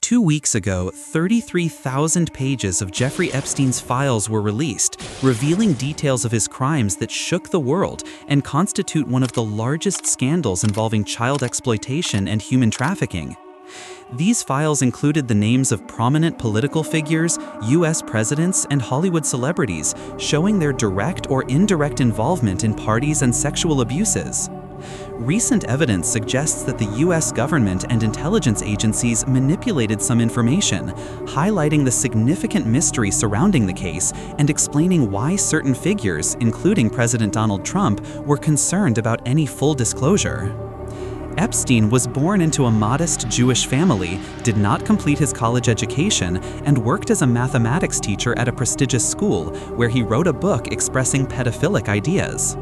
2 weeks ago, 33,000 pages of Jeffrey Epstein's files were released, revealing details of his crimes that shook the world and constitute one of the largest scandals involving child exploitation and human trafficking. These files included the names of prominent political figures, U.S. presidents, and Hollywood celebrities, showing their direct or indirect involvement in parties and sexual abuses. Recent evidence suggests that the U.S. government and intelligence agencies manipulated some information, highlighting the significant mystery surrounding the case and explaining why certain figures, including President Donald Trump, were concerned about any full disclosure. Epstein was born into a modest Jewish family, did not complete his college education, and worked as a mathematics teacher at a prestigious school, where he wrote a book expressing pedophilic ideas.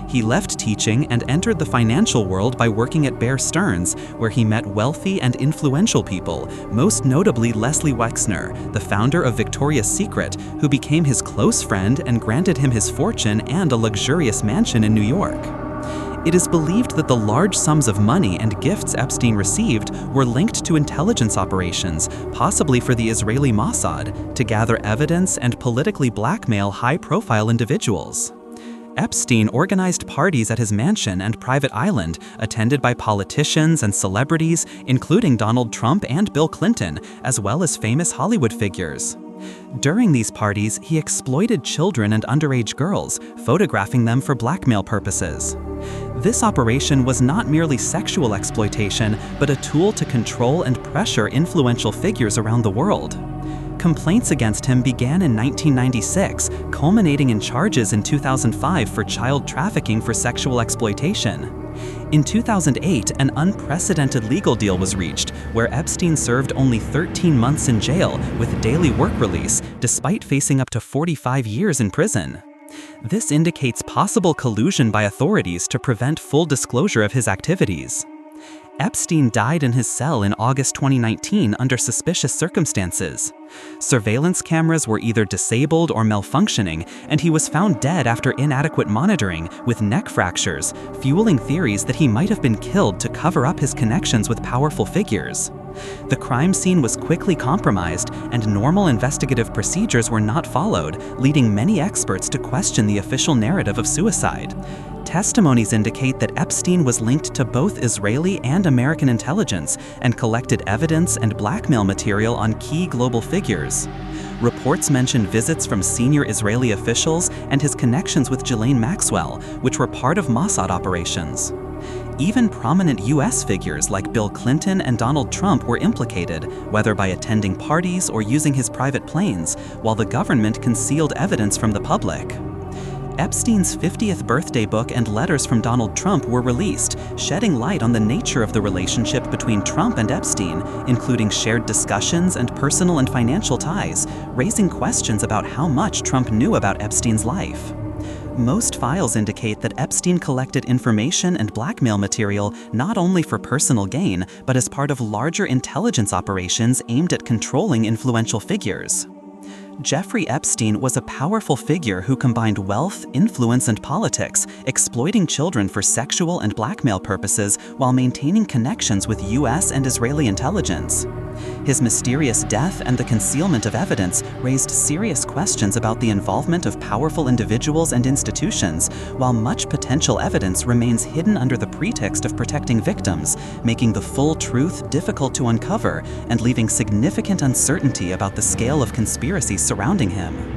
He left teaching and entered the financial world by working at Bear Stearns, where he met wealthy and influential people, most notably Leslie Wexner, the founder of Victoria's Secret, who became his close friend and granted him his fortune and a luxurious mansion in New York. It is believed that the large sums of money and gifts Epstein received were linked to intelligence operations, possibly for the Israeli Mossad, to gather evidence and politically blackmail high-profile individuals. Epstein organized parties at his mansion and private island, attended by politicians and celebrities, including Donald Trump and Bill Clinton, as well as famous Hollywood figures. During these parties, he exploited children and underage girls, photographing them for blackmail purposes. This operation was not merely sexual exploitation, but a tool to control and pressure influential figures around the world. Complaints against him began in 1996, culminating in charges in 2005 for child trafficking for sexual exploitation. In 2008, an unprecedented legal deal was reached, where Epstein served only 13 months in jail with daily work release, despite facing up to 45 years in prison. This indicates possible collusion by authorities to prevent full disclosure of his activities. Epstein died in his cell in August 2019 under suspicious circumstances. Surveillance cameras were either disabled or malfunctioning, and he was found dead after inadequate monitoring, with neck fractures, fueling theories that he might have been killed to cover up his connections with powerful figures. The crime scene was quickly compromised, and normal investigative procedures were not followed, leading many experts to question the official narrative of suicide. Testimonies indicate that Epstein was linked to both Israeli and American intelligence and collected evidence and blackmail material on key global figures. Reports mention visits from senior Israeli officials and his connections with Ghislaine Maxwell, which were part of Mossad operations. Even prominent U.S. figures like Bill Clinton and Donald Trump were implicated, whether by attending parties or using his private planes, while the government concealed evidence from the public. Epstein's 50th birthday book and letters from Donald Trump were released, shedding light on the nature of the relationship between Trump and Epstein, including shared discussions and personal and financial ties, raising questions about how much Trump knew about Epstein's life. Most files indicate that Epstein collected information and blackmail material not only for personal gain, but as part of larger intelligence operations aimed at controlling influential figures. Jeffrey Epstein was a powerful figure who combined wealth, influence, and politics, exploiting children for sexual and blackmail purposes while maintaining connections with U.S. and Israeli intelligence. His mysterious death and the concealment of evidence raised serious questions about the involvement of powerful individuals and institutions, while much potential evidence remains hidden under the pretext of protecting victims, making the full truth difficult to uncover and leaving significant uncertainty about the scale of conspiracy surrounding him.